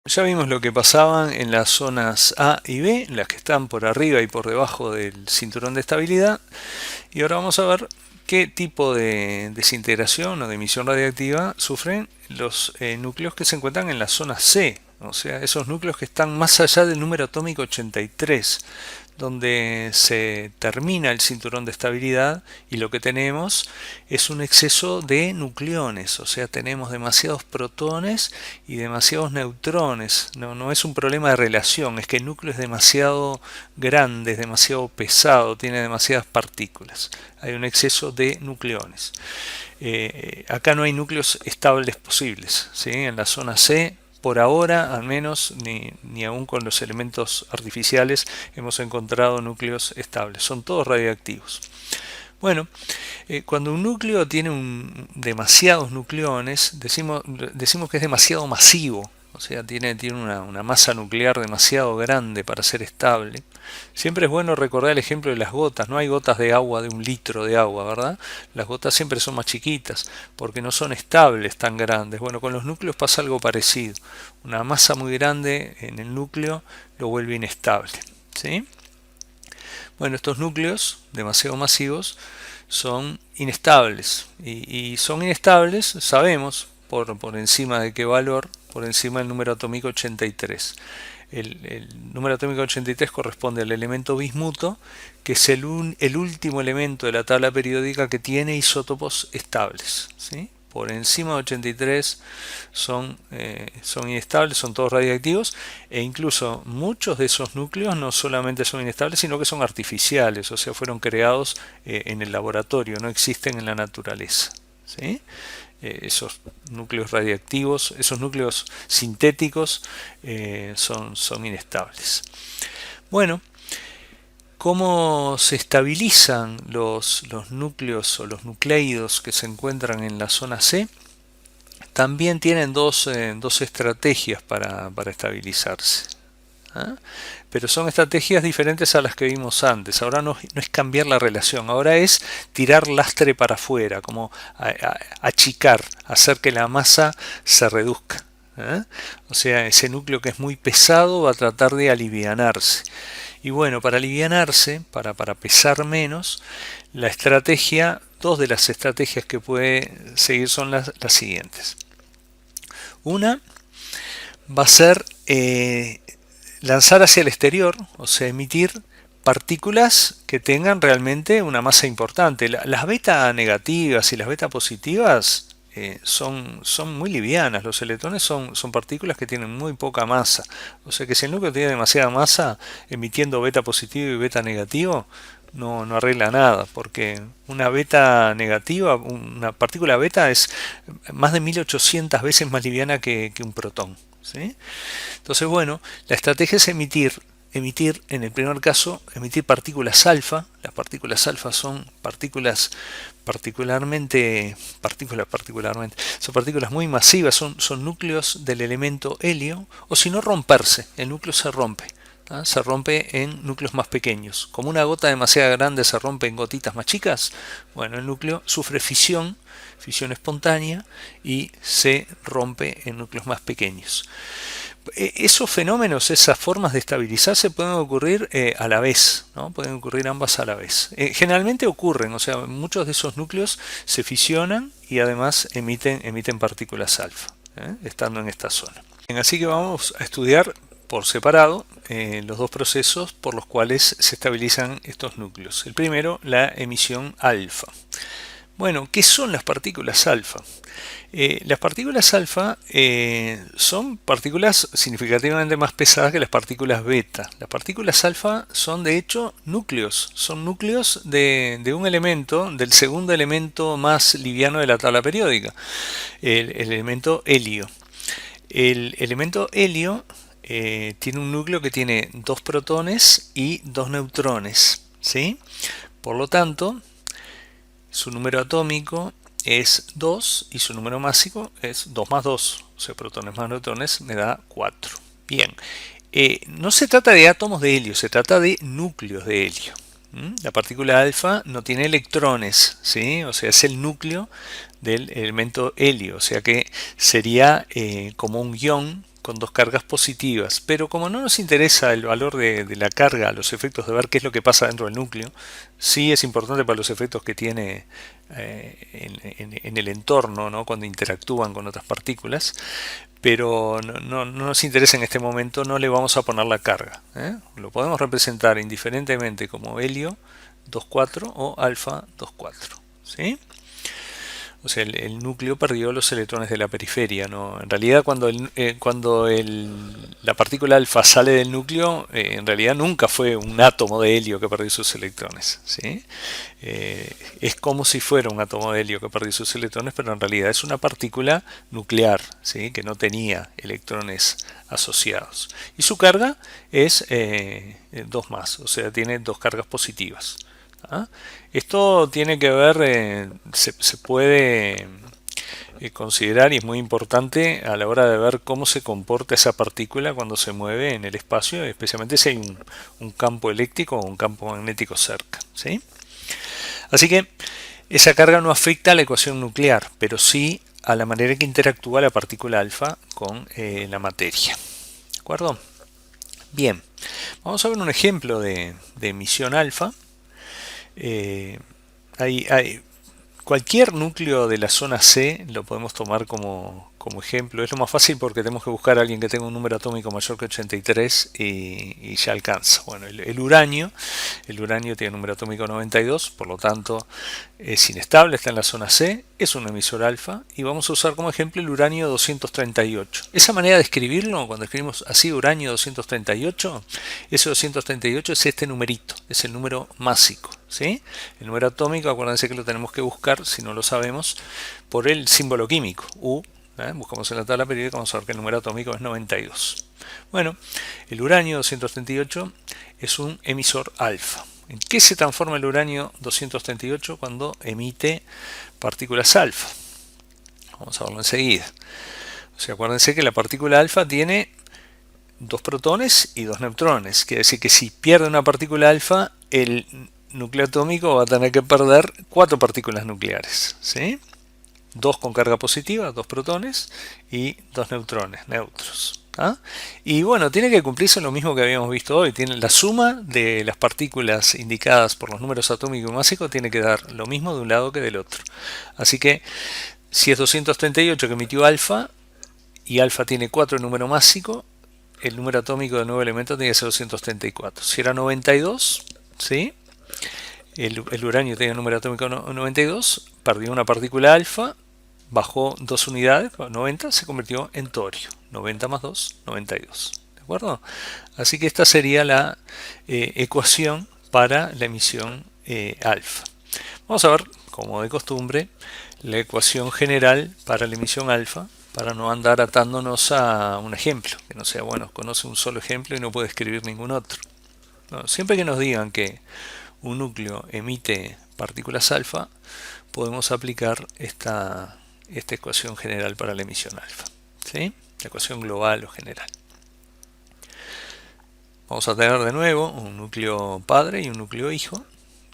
Ya vimos lo que pasaba en las zonas A y B, las que están por arriba y por debajo del cinturón de estabilidad, y ahora vamos a ver qué tipo de desintegración o de emisión radiactiva sufren los núcleos que se encuentran en la zona C, o sea, esos núcleos que están más allá del número atómico 83, donde se termina el cinturón de estabilidad y lo que tenemos es un exceso de nucleones, o sea, tenemos demasiados protones y demasiados neutrones. No es un problema de relación, es que el núcleo es demasiado grande, es demasiado pesado, tiene demasiadas partículas. Hay un exceso de nucleones. Acá no hay núcleos estables posibles, ¿sí? En la zona C, por ahora, al menos, ni aún con los elementos artificiales hemos encontrado núcleos estables. Son todos radioactivos. Bueno, cuando un núcleo tiene demasiados nucleones, decimos que es demasiado masivo, o sea, tiene una masa nuclear demasiado grande para ser estable. Siempre es bueno recordar el ejemplo de las gotas. No hay gotas de agua de 1 litro de agua, ¿verdad? Las gotas siempre son más chiquitas porque no son estables tan grandes. Bueno, con los núcleos pasa algo parecido. Una masa muy grande en el núcleo lo vuelve inestable, ¿sí? Bueno, estos núcleos demasiado masivos son inestables y son inestables, sabemos, por encima de qué valor, por encima del número atómico 83. El número atómico 83 corresponde al elemento bismuto, que es el último elemento de la tabla periódica que tiene isótopos estables, ¿sí? Por encima de 83 son inestables, son todos radiactivos, e incluso muchos de esos núcleos no solamente son inestables, sino que son artificiales, o sea, fueron creados en el laboratorio, no existen en la naturaleza, ¿sí? Esos núcleos radiactivos, esos núcleos sintéticos son inestables. Bueno, ¿cómo se estabilizan los núcleos o los nucleidos que se encuentran en la zona C? También tienen dos estrategias para estabilizarse. ¿Ah? Pero son estrategias diferentes a las que vimos antes. Ahora no es cambiar la relación, ahora es tirar lastre para afuera, como achicar, hacer que la masa se reduzca. ¿Eh? O sea, ese núcleo que es muy pesado va a tratar de alivianarse. Y bueno, para alivianarse, para pesar menos, dos de las estrategias que puede seguir son las siguientes. Una va a ser lanzar hacia el exterior, o sea, emitir partículas que tengan realmente una masa importante. Las beta negativas y las beta positivas son muy livianas. Los electrones son partículas que tienen muy poca masa. O sea que si el núcleo tiene demasiada masa, emitiendo beta positivo y beta negativo, no arregla nada, porque una beta negativa, una partícula beta es más de 1800 veces más liviana que un protón, ¿sí? Entonces, bueno, la estrategia es emitir, en el primer caso, emitir partículas alfa. Las partículas alfa son son partículas muy masivas, son núcleos del elemento helio, o si no romperse, el núcleo se rompe. ¿Ah? Se rompe en núcleos más pequeños. Como una gota demasiado grande se rompe en gotitas más chicas, bueno, el núcleo sufre fisión espontánea, y se rompe en núcleos más pequeños. Esos fenómenos, esas formas de estabilizarse pueden ocurrir a la vez, ¿no? Pueden ocurrir ambas a la vez. Generalmente ocurren, o sea, muchos de esos núcleos se fisionan y además emiten partículas alfa, estando en esta zona. Bien, así que vamos a estudiar por separado los dos procesos por los cuales se estabilizan estos núcleos. El primero, la emisión alfa. Bueno, ¿qué son las partículas alfa? Las partículas alfa son partículas significativamente más pesadas que las partículas beta. Las partículas alfa son de hecho núcleos, son núcleos de un elemento, del segundo elemento más liviano de la tabla periódica, el elemento helio. El elemento helio tiene un núcleo que tiene 2 protones y 2 neutrones, ¿sí? Por lo tanto, su número atómico es 2 y su número másico es 2 más 2, o sea, protones más neutrones me da 4. Bien, no se trata de átomos de helio, se trata de núcleos de helio. La partícula alfa no tiene electrones, ¿sí? O sea, es el núcleo del elemento helio, o sea que sería como un ion con dos cargas positivas, pero como no nos interesa el valor de la carga, los efectos de ver qué es lo que pasa dentro del núcleo, sí es importante para los efectos que tiene en el entorno, ¿no? Cuando interactúan con otras partículas, pero no nos interesa en este momento, no le vamos a poner la carga. Lo podemos representar indiferentemente como helio 2,4 o alfa 2,4. ¿Sí? O sea, el núcleo perdió los electrones de la periferia, ¿no? En realidad, cuando la partícula alfa sale del núcleo, en realidad nunca fue un átomo de helio que perdió sus electrones, ¿sí? Es como si fuera un átomo de helio que perdió sus electrones, pero en realidad es una partícula nuclear, ¿sí? Que no tenía electrones asociados. Y su carga es 2 más, o sea, tiene dos cargas positivas. ¿Ah? Esto tiene que ver, se puede considerar y es muy importante a la hora de ver cómo se comporta esa partícula cuando se mueve en el espacio, especialmente si hay un campo eléctrico o un campo magnético cerca. ¿Sí? Así que esa carga no afecta a la ecuación nuclear, pero sí a la manera que interactúa la partícula alfa con la materia. ¿De acuerdo? Bien, vamos a ver un ejemplo de emisión alfa. Hay cualquier núcleo de la zona C lo podemos tomar como ejemplo. Es lo más fácil porque tenemos que buscar a alguien que tenga un número atómico mayor que 83 y ya alcanza. Bueno, el uranio tiene un número atómico 92, por lo tanto es inestable, está en la zona C, es un emisor alfa y vamos a usar como ejemplo el uranio 238. Esa manera de escribirlo, cuando escribimos así uranio 238, ese 238 es este numerito, es el número másico. ¿Sí? El número atómico, acuérdense que lo tenemos que buscar, si no lo sabemos, por el símbolo químico, U. Buscamos en la tabla periódica, vamos a ver que el número atómico es 92. Bueno, el uranio 238 es un emisor alfa. ¿En qué se transforma el uranio 238 cuando emite partículas alfa? Vamos a verlo enseguida. O sea, acuérdense que la partícula alfa tiene dos protones y dos neutrones. Quiere decir que si pierde una partícula alfa, el núcleo atómico va a tener que perder 4 partículas nucleares, ¿sí? 2 con carga positiva, 2 protones y 2 neutrones, neutros. ¿Ah? Y bueno, tiene que cumplirse lo mismo que habíamos visto hoy. Tiene la suma de las partículas indicadas por los números atómicos y másicos tiene que dar lo mismo de un lado que del otro. Así que si es 238 que emitió alfa y alfa tiene 4 en número másico, el número atómico del nuevo elemento tiene que ser 234. Si era 92, ¿sí? El uranio tenía un número atómico 92, perdió una partícula alfa, bajó 2 unidades, 90, se convirtió en torio. 90 más 2, 92. ¿De acuerdo? Así que esta sería la ecuación para la emisión alfa. Vamos a ver, como de costumbre, la ecuación general para la emisión alfa, para no andar atándonos a un ejemplo, que no sea, bueno, conoce un solo ejemplo y no puede escribir ningún otro. No, siempre que nos digan que un núcleo emite partículas alfa, podemos aplicar esta ecuación general para la emisión alfa. ¿Sí? La ecuación global o general. Vamos a tener de nuevo un núcleo padre y un núcleo hijo.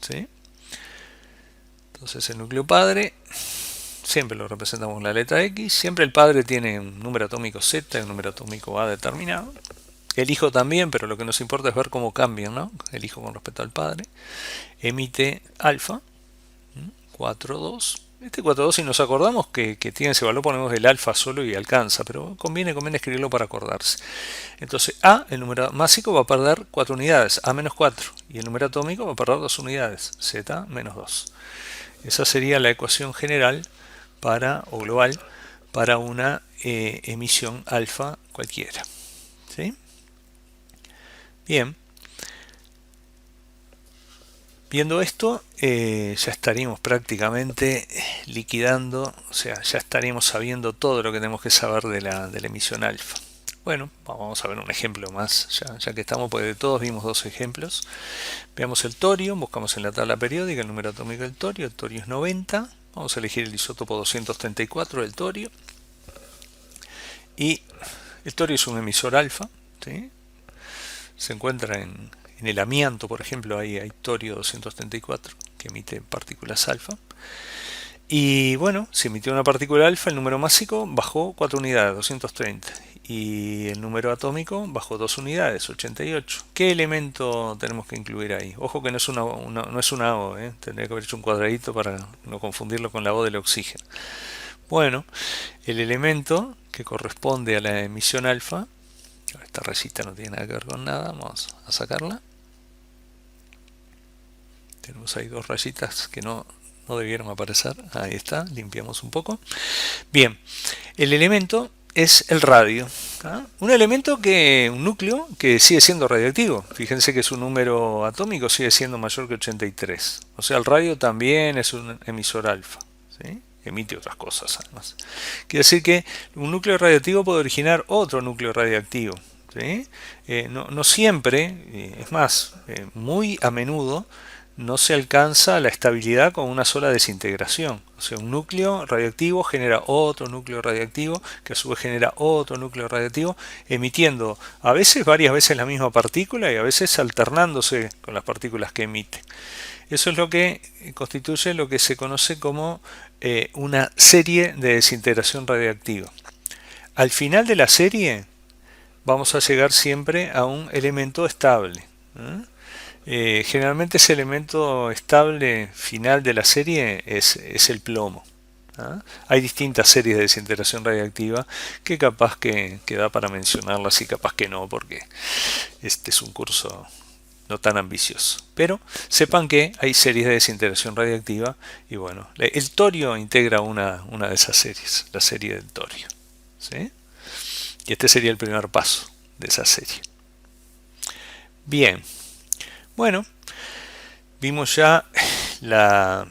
¿Sí? Entonces el núcleo padre siempre lo representamos con la letra X. Siempre el padre tiene un número atómico Z y un número atómico A determinado. El hijo también, pero lo que nos importa es ver cómo cambian, ¿no? El hijo con respecto al padre. Emite alfa, 4,2. Este 4,2, si nos acordamos que tiene ese valor, ponemos el alfa solo y alcanza, pero conviene escribirlo para acordarse. Entonces A, el número másico, va a perder 4 unidades, A menos 4, y el número atómico va a perder 2 unidades, Z menos 2. Esa sería la ecuación general o global para una emisión alfa cualquiera. ¿Sí? Bien. Viendo esto, ya estaríamos prácticamente liquidando, o sea, ya estaríamos sabiendo todo lo que tenemos que saber de la emisión alfa. Bueno, vamos a ver un ejemplo más, ya que estamos, porque de todos vimos 2 ejemplos. Veamos el torio, buscamos en la tabla periódica el número atómico del torio. El torio es 90, vamos a elegir el isótopo 234 del torio. Y el torio es un emisor alfa, ¿sí? Se encuentra en el amianto, por ejemplo, hay torio 234 que emite partículas alfa. Y bueno, si emitió una partícula alfa, el número másico bajó 4 unidades, 230. y el número atómico bajo 2 unidades, 88. ¿Qué elemento tenemos que incluir ahí? Ojo que no es una O, tendría que haber hecho un cuadradito para no confundirlo con la O del oxígeno. Bueno, el elemento que corresponde a la emisión alfa, esta rayita no tiene nada que ver con nada, vamos a sacarla. Tenemos ahí dos rayitas que no debieron aparecer. Ahí está, limpiamos un poco. Bien, el elemento es el radio. Un núcleo que sigue siendo radioactivo. Fíjense que su número atómico sigue siendo mayor que 83. O sea, el radio también es un emisor alfa, ¿sí? Emite otras cosas además. Quiere decir que un núcleo radioactivo puede originar otro núcleo radioactivo, ¿sí? No siempre, es más, muy a menudo, no se alcanza la estabilidad con una sola desintegración. O sea, un núcleo radioactivo genera otro núcleo radioactivo, que a su vez genera otro núcleo radioactivo, emitiendo a veces varias veces la misma partícula y a veces alternándose con las partículas que emite. Eso es lo que constituye lo que se conoce como una serie de desintegración radioactiva. Al final de la serie vamos a llegar siempre a un elemento estable. Generalmente ese elemento estable final de la serie es el plomo. Hay distintas series de desintegración radiactiva que capaz que da para mencionarlas y capaz que no, porque este es un curso no tan ambicioso. Pero sepan que hay series de desintegración radiactiva y bueno, el torio integra una de esas series, la serie del torio, ¿sí? Y este sería el primer paso de esa serie. Bien. Bueno, vimos ya la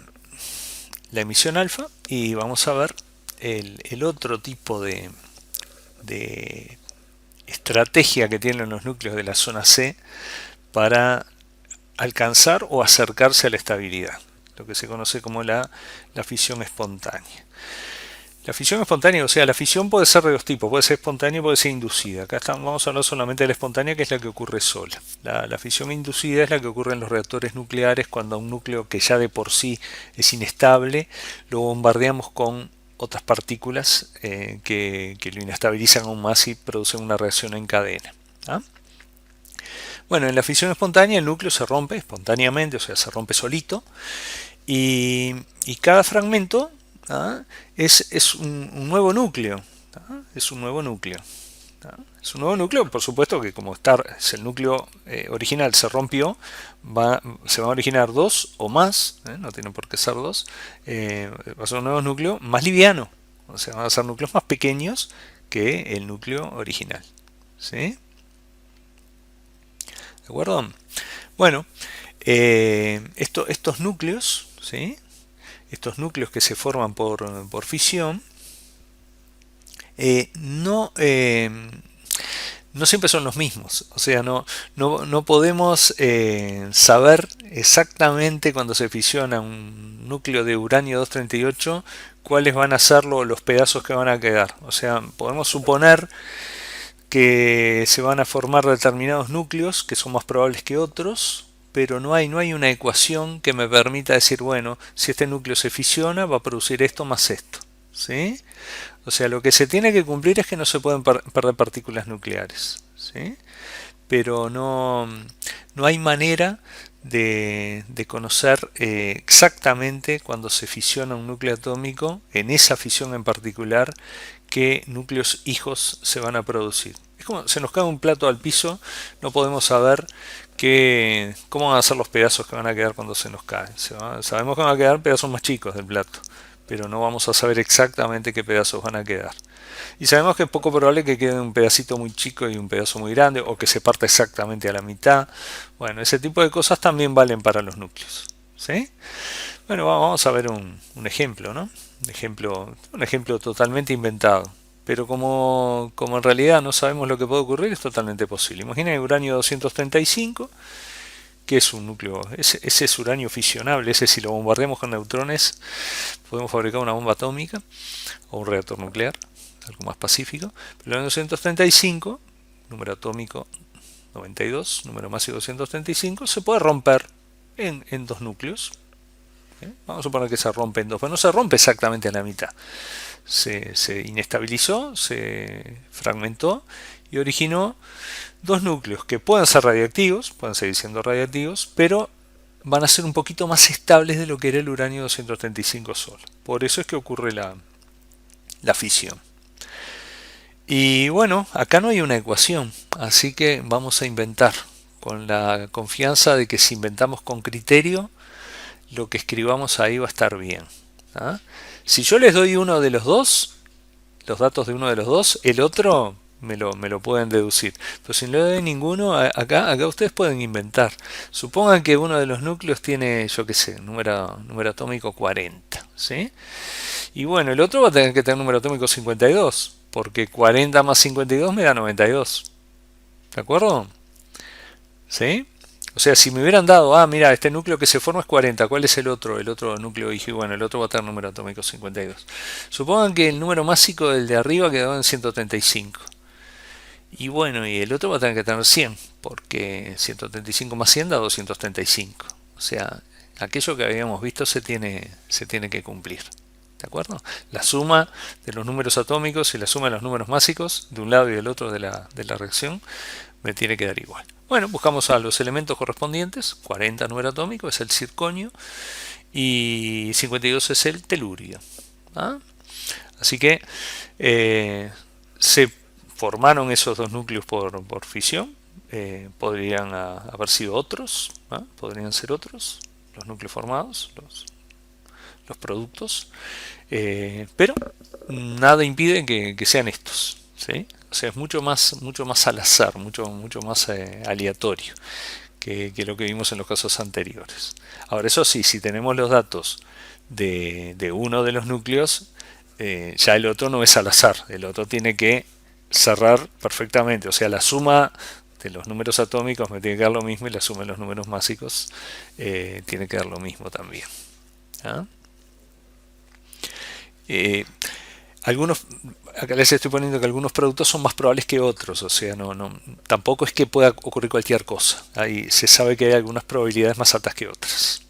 emisión alfa y vamos a ver el otro tipo de estrategia que tienen los núcleos de la zona C para alcanzar o acercarse a la estabilidad, lo que se conoce como la fisión espontánea. La fisión espontánea, o sea, la fisión puede ser de dos tipos, puede ser espontánea y puede ser inducida. Acá vamos a hablar solamente de la espontánea, que es la que ocurre sola. La fisión inducida es la que ocurre en los reactores nucleares, cuando a un núcleo que ya de por sí es inestable, lo bombardeamos con otras partículas que lo inestabilizan aún más y producen una reacción en cadena. Bueno, en la fisión espontánea el núcleo se rompe espontáneamente, o sea, se rompe solito, y cada fragmento es un nuevo núcleo. Es un nuevo núcleo. Es un nuevo núcleo, por supuesto que como el núcleo original se rompió, se van a originar dos o más, no tienen por qué ser dos, va a ser un nuevo núcleo más liviano, o sea, van a ser núcleos más pequeños que el núcleo original. ¿Sí? ¿De acuerdo? Bueno, estos núcleos, ¿sí? Estos núcleos que se forman por fisión, no siempre son los mismos. O sea, no podemos saber exactamente cuando se fisiona un núcleo de uranio 238 cuáles van a ser los pedazos que van a quedar. O sea, podemos suponer que se van a formar determinados núcleos que son más probables que otros, pero no hay una ecuación que me permita decir, bueno, si este núcleo se fisiona va a producir esto más esto, ¿sí? O sea, lo que se tiene que cumplir es que no se pueden perder partículas nucleares, ¿sí? Pero no hay manera de conocer exactamente cuando se fisiona un núcleo atómico, en esa fisión en particular, qué núcleos hijos se van a producir. Es como se nos cae un plato al piso, no podemos saber cómo van a ser los pedazos que van a quedar cuando se nos cae. Sabemos que van a quedar pedazos más chicos del plato, pero no vamos a saber exactamente qué pedazos van a quedar. Y sabemos que es poco probable que quede un pedacito muy chico y un pedazo muy grande, o que se parta exactamente a la mitad. Bueno, ese tipo de cosas también valen para los núcleos, ¿sí? Bueno, vamos a ver un ejemplo, ¿no? Un ejemplo totalmente inventado. Pero como en realidad no sabemos lo que puede ocurrir, es totalmente posible. Imaginen el uranio 235, que es un núcleo, ese es uranio fisionable, ese si lo bombardeamos con neutrones podemos fabricar una bomba atómica o un reactor nuclear, algo más pacífico. Pero el uranio 235, número atómico 92, número masivo 235, se puede romper en dos núcleos. Vamos a suponer que se rompe en dos, pero no se rompe exactamente a la mitad. se inestabilizó, se fragmentó y originó dos núcleos que pueden ser radiactivos, pueden seguir siendo radiactivos, pero van a ser un poquito más estables de lo que era el uranio 235 solo. Por eso es que ocurre la fisión. Y bueno, acá no hay una ecuación, así que vamos a inventar, con la confianza de que si inventamos con criterio, lo que escribamos ahí va a estar bien. ¿Ah? Si yo les doy uno de los dos, los datos de uno de los dos, el otro me lo pueden deducir. Pero si no le doy ninguno, acá ustedes pueden inventar. Supongan que uno de los núcleos tiene, yo qué sé, número atómico 40. ¿Sí? Y bueno, el otro va a tener que tener número atómico 52, porque 40 más 52 me da 92. ¿De acuerdo? ¿Sí? O sea, si me hubieran dado, mira, este núcleo que se forma es 40, ¿cuál es el otro? El otro núcleo, dije, bueno, el otro va a tener número atómico 52. Supongan que el número másico del de arriba quedó en 135. Y bueno, y el otro va a tener que tener 100, porque 135 más 100 da 235. O sea, aquello que habíamos visto se tiene que cumplir. ¿De acuerdo? La suma de los números atómicos y la suma de los números másicos de un lado y del otro de la reacción me tiene que dar igual. Bueno, buscamos a los elementos correspondientes. 40 número atómico es el circonio y 52 es el telurio. ¿Ah? Así que se formaron esos dos núcleos por fisión. Podrían haber sido otros, podrían ser otros los núcleos formados, los productos, pero nada impide que sean estos, ¿sí? O sea, es mucho más al azar, mucho más aleatorio que lo que vimos en los casos anteriores. Ahora, eso sí, si tenemos los datos de uno de los núcleos, ya el otro no es al azar, el otro tiene que cerrar perfectamente, o sea, la suma de los números atómicos me tiene que dar lo mismo y la suma de los números másicos tiene que dar lo mismo también. ¿Ah? Eh, algunos, acá les estoy poniendo que algunos productos son más probables que otros, o sea, tampoco es que pueda ocurrir cualquier cosa. Ahí se sabe que hay algunas probabilidades más altas que otras.